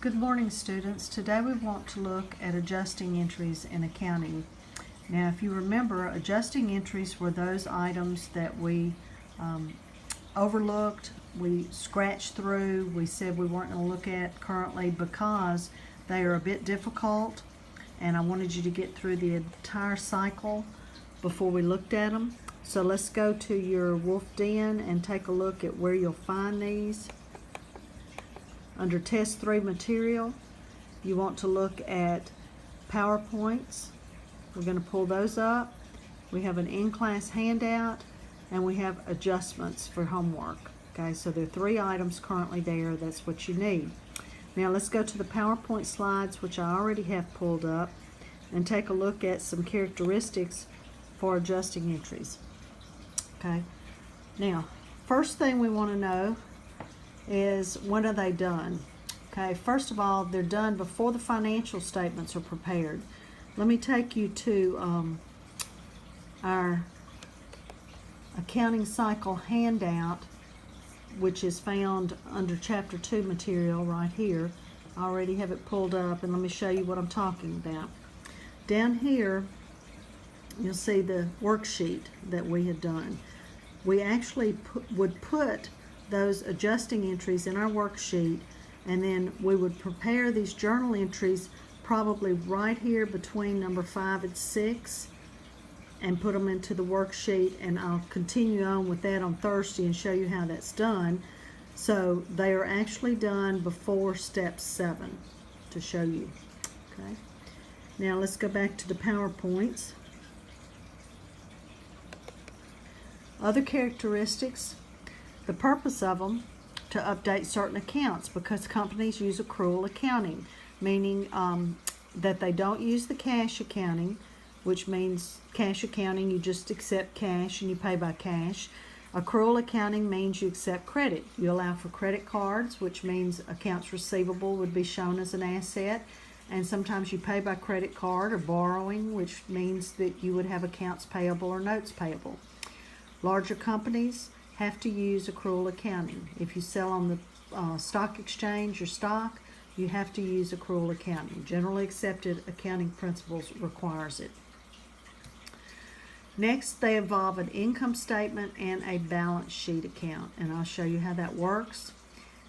Good morning, students. Today we want to look at adjusting entries in accounting. Now, if you remember, adjusting entries were those items that we overlooked, we scratched through, we said we weren't going to look at currently because they are a bit difficult, and I wanted you to get through the entire cycle before we looked at them. So let's go to your Wolf Den and take a look at where you'll find these. Under Test 3 material, you want to look at PowerPoints. We're going to pull those up. We have an in-class handout, and we have adjustments for homework. Okay, so there are 3 items currently there. That's what you need. Now let's go to the PowerPoint slides, which I already have pulled up, and take a look at some characteristics for adjusting entries. Okay, now first thing we want to know is when are they done? Okay, first of all, they're done before the financial statements are prepared. Let me take you to our accounting cycle handout, which is found under chapter 2 material right here. I already have it pulled up, and let me show you what I'm talking about. Down here, you'll see the worksheet that we had done. We actually would put those adjusting entries in our worksheet, and then we would prepare these journal entries probably right here between number 5 and 6 and put them into the worksheet, and I'll continue on with that on Thursday and show you how that's done. So they are actually done before step 7 to show you. Okay, now let's go back to the PowerPoints. Other characteristics. The purpose of them, to update certain accounts, because companies use accrual accounting, meaning that they don't use the cash accounting, which means cash accounting, you just accept cash and you pay by cash. Accrual accounting means you accept credit. You allow for credit cards, which means accounts receivable would be shown as an asset, and sometimes you pay by credit card or borrowing, which means that you would have accounts payable or notes payable. Larger companies have to use accrual accounting. If you sell on the stock exchange your stock, you have to use accrual accounting. Generally accepted accounting principles requires it. Next, they involve an income statement and a balance sheet account, and I'll show you how that works.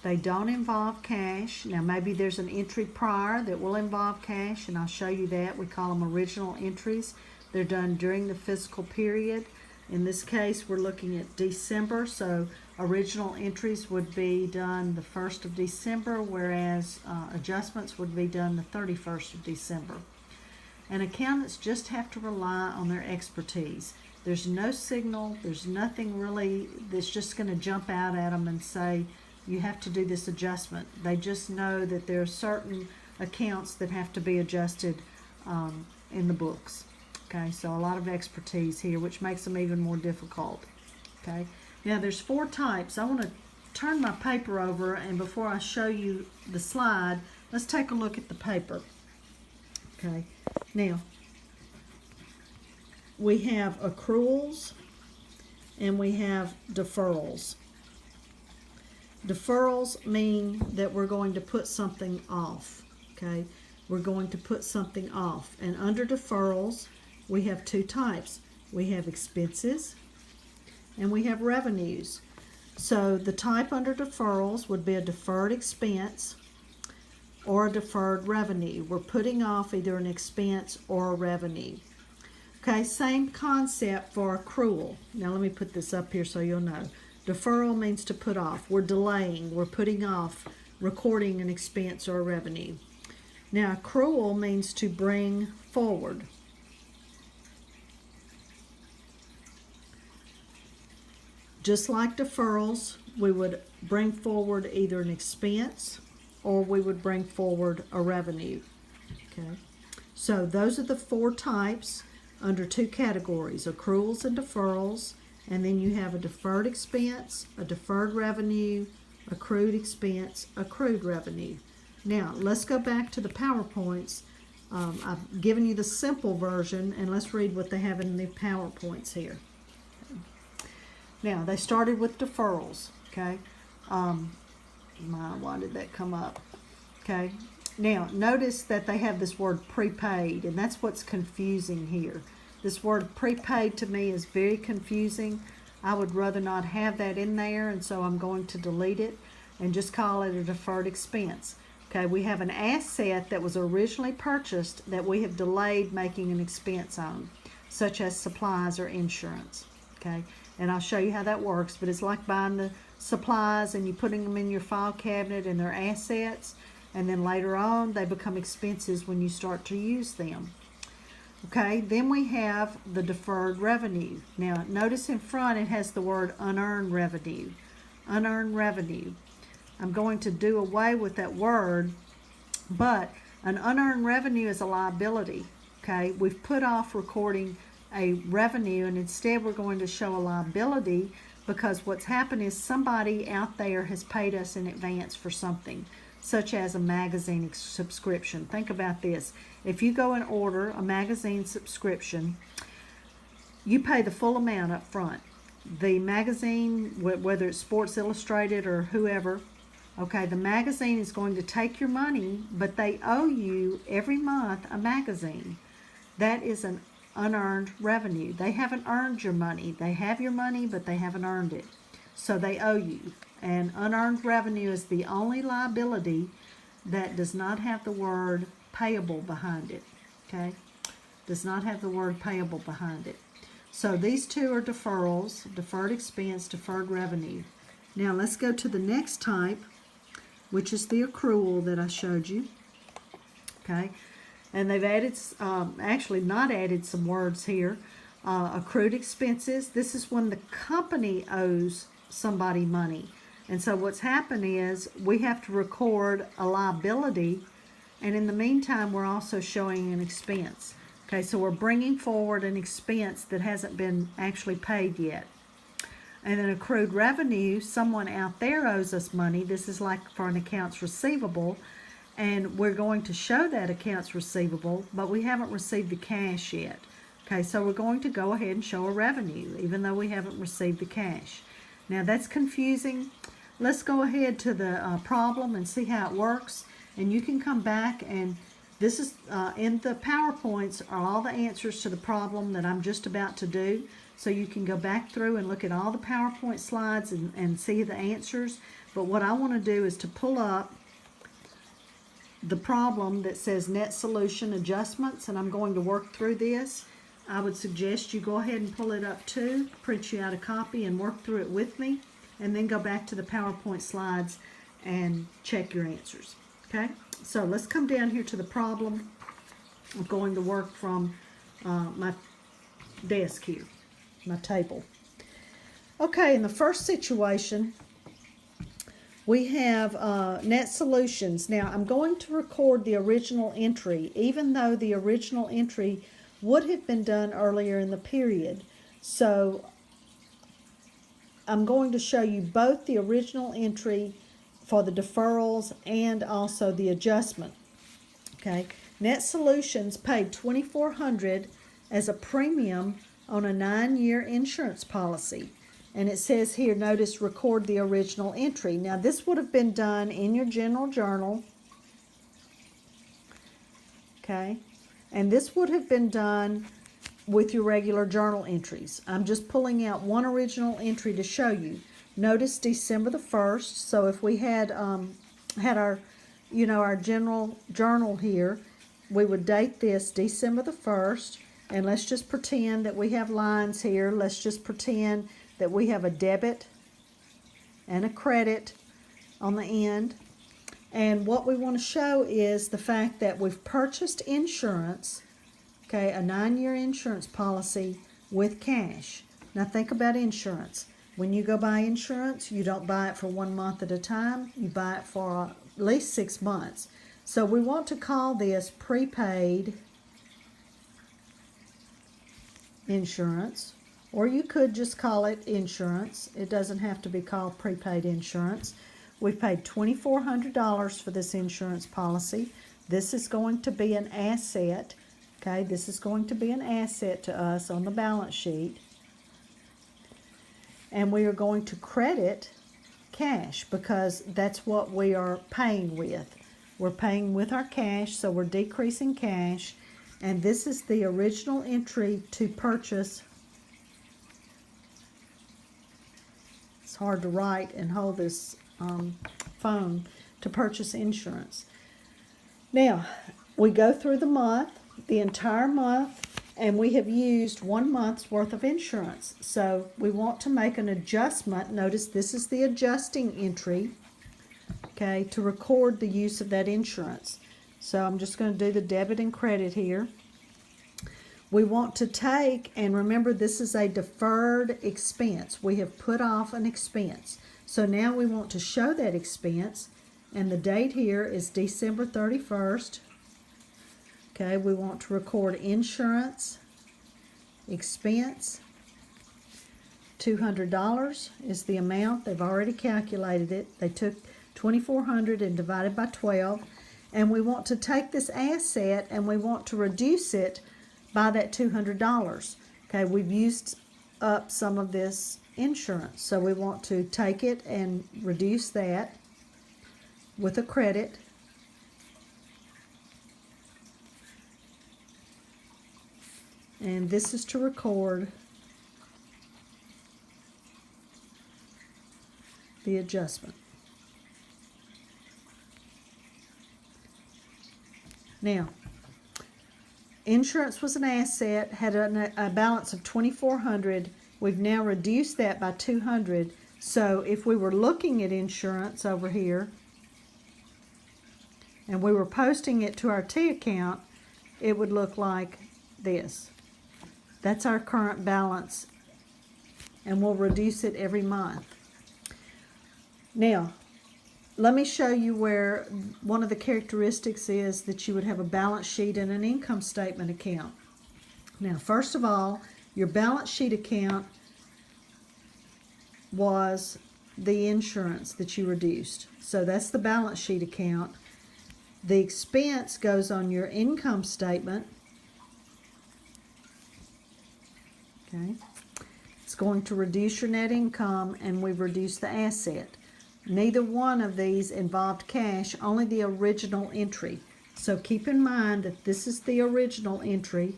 They don't involve cash. Now maybe there's an entry prior that will involve cash, and I'll show you that. We call them original entries. They're done during the fiscal period. In this case, we're looking at December, so original entries would be done the 1st of December, whereas adjustments would be done the 31st of December. And accountants just have to rely on their expertise. There's no signal, there's nothing really that's just going to jump out at them and say, you have to do this adjustment. They just know that there are certain accounts that have to be adjusted in the books. Okay, so a lot of expertise here, which makes them even more difficult. Okay, now there's 4 types. I want to turn my paper over, and before I show you the slide, let's take a look at the paper. Okay, now we have accruals and we have deferrals. Deferrals mean that we're going to put something off. Okay, we're going to put something off, and under deferrals, we have 2 types. We have expenses and we have revenues. So the type under deferrals would be a deferred expense or a deferred revenue. We're putting off either an expense or a revenue. Okay, same concept for accrual. Now let me put this up here so you'll know. Deferral means to put off. We're delaying, we're putting off recording an expense or a revenue. Now accrual means to bring forward. Just like deferrals, we would bring forward either an expense or we would bring forward a revenue. Okay, so those are the 4 types under 2 categories, accruals and deferrals, and then you have a deferred expense, a deferred revenue, accrued expense, accrued revenue. Now, let's go back to the PowerPoints. I've given you the simple version, and let's read what they have in the PowerPoints here. Now, they started with deferrals, okay? Why did that come up? Okay. Now, notice that they have this word prepaid, and that's what's confusing here. This word prepaid to me is very confusing. I would rather not have that in there, and so I'm going to delete it and just call it a deferred expense. Okay, we have an asset that was originally purchased that we have delayed making an expense on, such as supplies or insurance. Okay, and I'll show you how that works, but it's like buying the supplies and you putting them in your file cabinet and they're assets, and then later on they become expenses when you start to use them. Okay, then we have the deferred revenue. Now notice in front it has the word unearned revenue. Unearned revenue. I'm going to do away with that word, but an unearned revenue is a liability. Okay, we've put off recording a revenue, and instead we're going to show a liability because what's happened is somebody out there has paid us in advance for something, such as a magazine subscription. Think about this. If you go and order a magazine subscription, you pay the full amount up front. The magazine, whether it's Sports Illustrated or whoever, okay, the magazine is going to take your money, but they owe you every month a magazine. That is an unearned revenue. They haven't earned your money. They have your money, but they haven't earned it. So they owe you. And unearned revenue is the only liability that does not have the word payable behind it. Okay? Does not have the word payable behind it. So these two are deferrals, deferred expense, deferred revenue. Now let's go to the next type, which is the accrual that I showed you. Okay? And they've added, actually not added some words here. Accrued expenses. This is when the company owes somebody money. And so what's happened is we have to record a liability, and in the meantime we're also showing an expense. Okay, so we're bringing forward an expense that hasn't been actually paid yet. And then accrued revenue, someone out there owes us money. This is like for an accounts receivable, and we're going to show that accounts receivable, but we haven't received the cash yet. Okay, so we're going to go ahead and show a revenue, even though we haven't received the cash. Now that's confusing. Let's go ahead to the problem and see how it works. And you can come back, and this is in the PowerPoints are all the answers to the problem that I'm just about to do. So you can go back through and look at all the PowerPoint slides and see the answers. But what I want to do is to pull up the problem that says net solution adjustments, and I'm going to work through this. I would suggest you go ahead and pull it up too, print you out a copy and work through it with me, and then go back to the PowerPoint slides and check your answers. Okay, so let's come down here to the problem. I'm going to work from my desk here, my table. Okay, in the first situation, we have net solutions. Now, I'm going to record the original entry, even though the original entry would have been done earlier in the period. So I'm going to show you both the original entry for the deferrals and also the adjustment. Okay, Net Solutions paid $2,400 as a premium on a 9-year insurance policy. And it says here, notice, record the original entry. Now, this would have been done in your general journal. Okay, and this would have been done with your regular journal entries. I'm just pulling out one original entry to show you. Notice December the 1st. So if we had our, our general journal here, we would date this December the 1st, and let's just pretend that we have lines here. Let's just pretend that we have a debit and a credit on the end. And what we want to show is the fact that we've purchased insurance, okay, a 9-year insurance policy with cash. Now think about insurance. When you go buy insurance, you don't buy it for 1 month at a time. You buy it for at least 6 months. So we want to call this prepaid insurance, or you could just call it insurance. It doesn't have to be called prepaid insurance. We've paid $2,400 for this insurance policy. This is going to be an asset. Okay, this is going to be an asset to us on the balance sheet. And we are going to credit cash because that's what we are paying with. We're paying with our cash, so we're decreasing cash. And this is the original entry to purchase. It's hard to write and hold this phone, to purchase insurance. Now, we go through the month, the entire month, and we have used 1 month's worth of insurance. So we want to make an adjustment. Notice this is the adjusting entry, okay, to record the use of that insurance. So I'm just going to do the debit and credit here. We want to take, and remember this is a deferred expense. We have put off an expense. So now we want to show that expense, and the date here is December 31st. Okay, we want to record insurance expense. $200 is the amount. They've already calculated it. They took $2,400 and divided by 12. And we want to take this asset and we want to reduce it by that $200. Okay, we've used up some of this insurance. So we want to take it and reduce that with a credit. And this is to record the adjustment. Now, insurance was an asset, had a balance of $2,400. We've now reduced that by $200. So if we were looking at insurance over here and we were posting it to our T account, it would look like this. That's our current balance, and we'll reduce it every month. Now, let me show you where one of the characteristics is that you would have a balance sheet and an income statement account. Now, first of all, your balance sheet account was the insurance that you reduced. So that's the balance sheet account. The expense goes on your income statement. Okay, it's going to reduce your net income, and we've reduced the asset. Neither one of these involved cash, only the original entry. So keep in mind that this is the original entry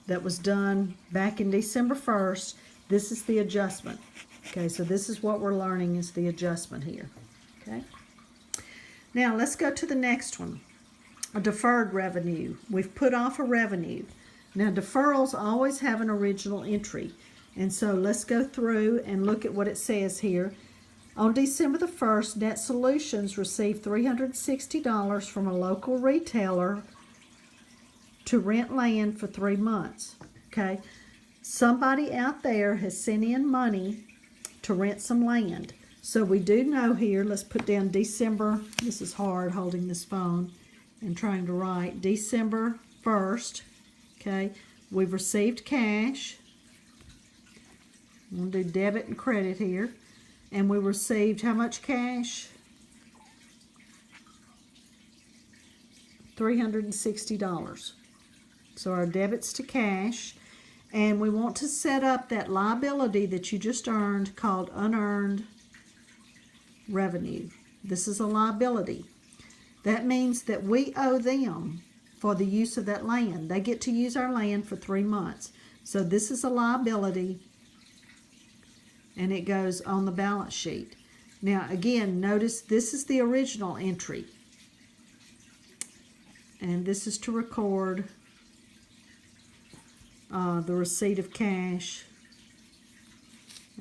that was done back in December 1st. This is the adjustment. Okay, so this is what we're learning is the adjustment here. Okay. Now let's go to the next one, a deferred revenue. We've put off a revenue. Now, deferrals always have an original entry. And so let's go through and look at what it says here. On December the 1st, Net Solutions received $360 from a local retailer to rent land for 3 months. Okay, somebody out there has sent in money to rent some land. So we do know here, let's put down December, this is hard holding this phone and trying to write, December 1st. Okay, we've received cash. We'll do debit and credit here. And we received how much cash? $360. So our debit's to cash. And we want to set up that liability that you just earned called unearned revenue. This is a liability. That means that we owe them for the use of that land. They get to use our land for 3 months. So this is a liability, and it goes on the balance sheet. Now again, notice this is the original entry. And this is to record the receipt of cash.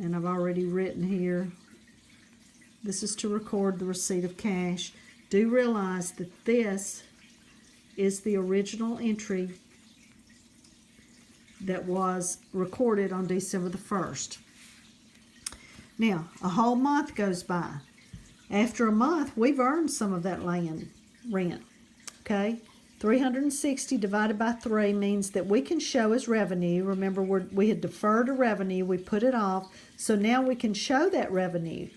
And I've already written here, this is to record the receipt of cash. Do realize that this is the original entry that was recorded on December the 1st. Now, a whole month goes by. After a month, we've earned some of that land rent. Okay, 360 divided by 3 means that we can show as revenue. Remember, we had deferred a revenue, we put it off, so now we can show that revenue.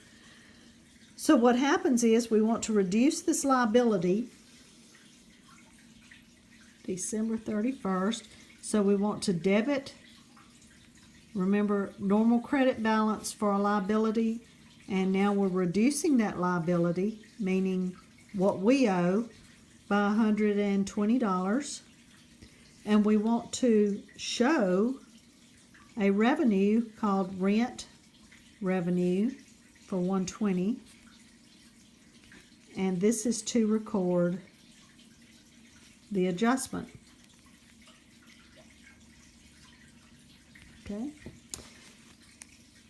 So what happens is we want to reduce this liability, December 31st. So we want to debit, remember, normal credit balance for a liability, and now we're reducing that liability. meaning what we owe, by $120. And we want to show a revenue called rent revenue for $120. And this is to record the adjustment. Okay.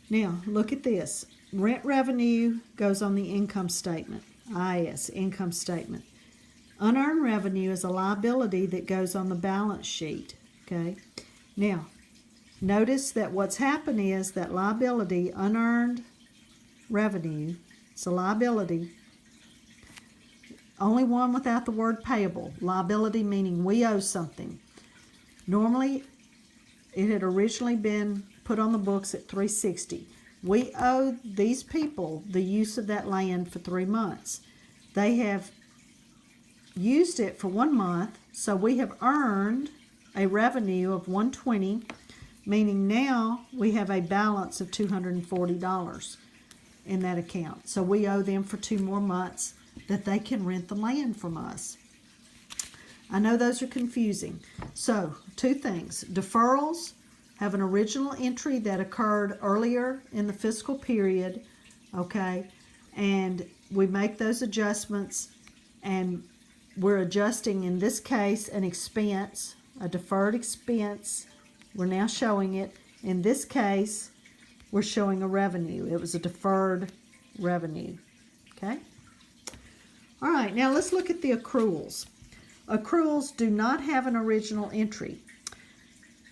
Now, look at this. Rent revenue goes on the income statement. IS, income statement. Unearned revenue is a liability that goes on the balance sheet. Okay. Now, notice that what's happened is that liability, unearned revenue, it's a liability. Only one without the word payable. Liability meaning we owe something. Normally, it had originally been put on the books at $360. We owe these people the use of that land for 3 months. They have used it for 1 month, so we have earned a revenue of $120, meaning now we have a balance of $240 in that account. So we owe them for 2 more months that they can rent the land from us. I know those are confusing. So, 2 things. Deferrals have an original entry that occurred earlier in the fiscal period, okay? And we make those adjustments, and we're adjusting, in this case, an expense, a deferred expense. We're now showing it. In this case, we're showing a revenue. It was a deferred revenue, okay? All right, now let's look at the accruals. Accruals do not have an original entry.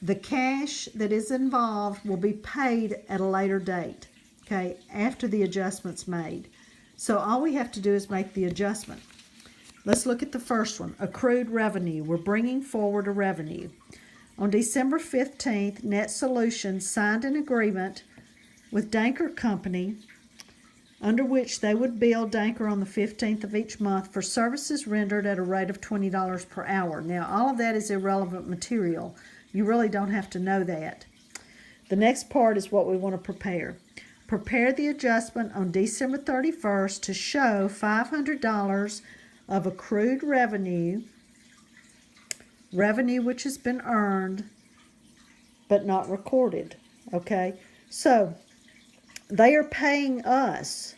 The cash that is involved will be paid at a later date, okay, after the adjustment's made. So all we have to do is make the adjustment. Let's look at the first one, accrued revenue. We're bringing forward a revenue. On December 15th, Net Solutions signed an agreement with Danker Company under which they would bill Danker on the 15th of each month for services rendered at a rate of $20 per hour. Now, all of that is irrelevant material. You really don't have to know that. The next part is what we want to prepare. Prepare the adjustment on December 31st to show $500 of accrued revenue, revenue which has been earned but not recorded, okay? So, they are paying us,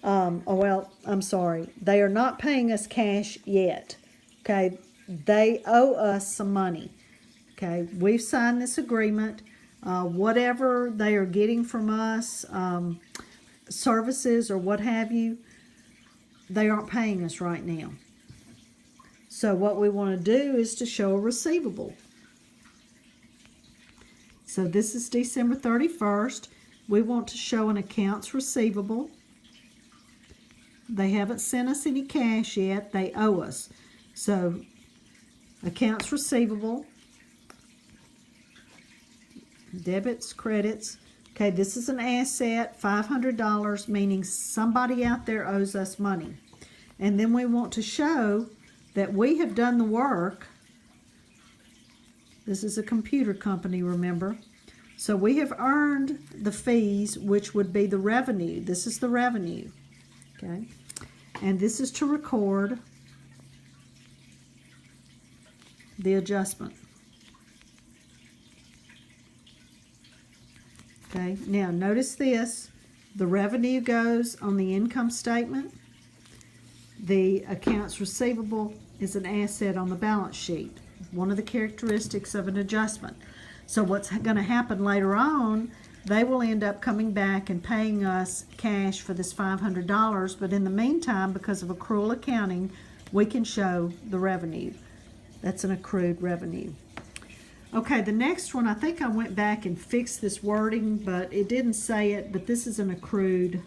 they are not paying us cash yet, okay? They owe us some money, okay? We've signed this agreement. Whatever they are getting from us, services or what have you, they aren't paying us right now. So what we want to do is to show a receivable. So this is December 31st. We want to show an accounts receivable. They haven't sent us any cash yet. They owe us. So accounts receivable, debits, credits. Okay, this is an asset, $500, meaning somebody out there owes us money. And then we want to show that we have done the work. This is a computer company, remember? So we have earned the fees, which would be the revenue. This is the revenue, okay? And this is to record the adjustment. Okay, now notice this. The revenue goes on the income statement. The accounts receivable is an asset on the balance sheet. One of the characteristics of an adjustment. So what's going to happen later on, they will end up coming back and paying us cash for this $500, but in the meantime, because of accrual accounting, we can show the revenue. That's an accrued revenue. Okay, the next one, I think I went back and fixed this wording, but it didn't say it, but this is an accrued,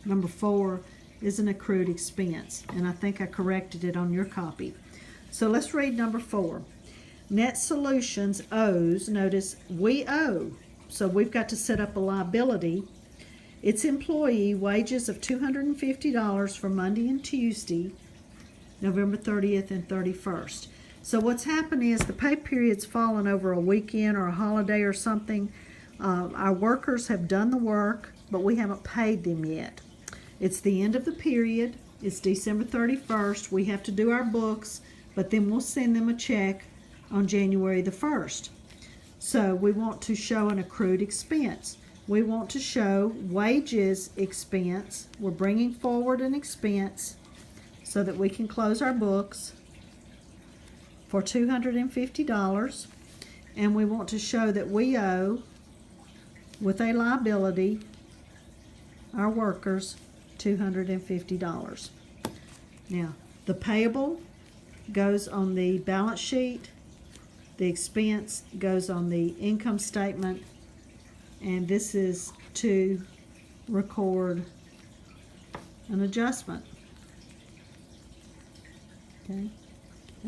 number 4 is an accrued expense, and I think I corrected it on your copy. So let's read number 4. Net Solutions owes, notice we owe, so we've got to set up a liability. Its employee wages of $250 for Monday and Tuesday, November 30th and 31st. So what's happened is the pay period's fallen over a weekend or a holiday or something. Our workers have done the work, but we haven't paid them yet. It's the end of the period. It's December 31st. We have to do our books, but then we'll send them a check on January the 1st. So we want to show an accrued expense. We want to show wages expense. We're bringing forward an expense so that we can close our books for $250. And we want to show that we owe, with a liability, our workers $250. Now, the payable goes on the balance sheet, the expense goes on the income statement, and this is to record an adjustment. Okay.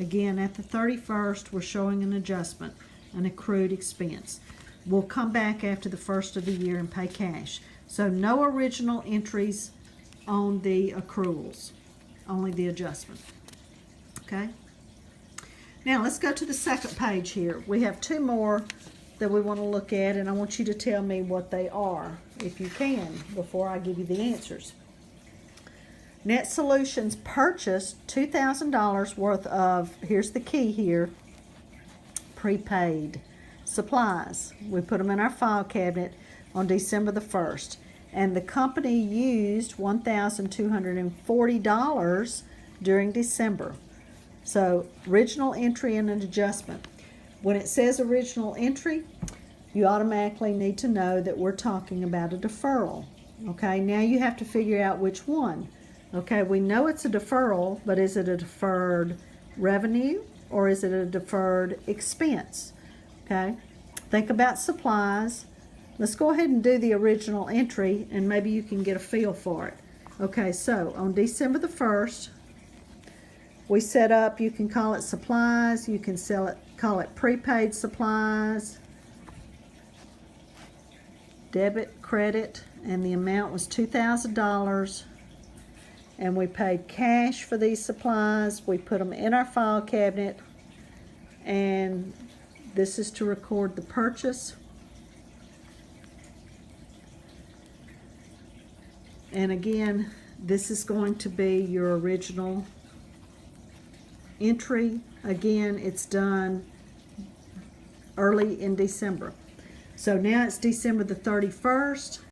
Again, at the 31st, we're showing an adjustment, an accrued expense. We'll come back after the first of the year and pay cash. So no original entries on the accruals, only the adjustment. Okay? Now let's go to the second page here. We have two more that we want to look at, and I want you to tell me what they are, if you can, before I give you the answers. Net Solutions purchased $2,000 worth of, here's the key here, prepaid supplies. We put them in our file cabinet on December the 1st. And the company used $1,240 during December. So, original entry and an adjustment. When it says original entry, you automatically need to know that we're talking about a deferral. Okay, now you have to figure out which one. Okay, we know it's a deferral, but is it a deferred revenue or is it a deferred expense? Okay, think about supplies. Let's go ahead and do the original entry, and maybe you can get a feel for it. Okay, so on December the 1st, we set up, you can call it supplies, you can call it prepaid supplies, debit, credit, and the amount was $2,000. And we paid cash for these supplies. We put them in our file cabinet, and this is to record the purchase. And again, this is going to be your original entry. Again, it's done early in December. So now it's December the 31st.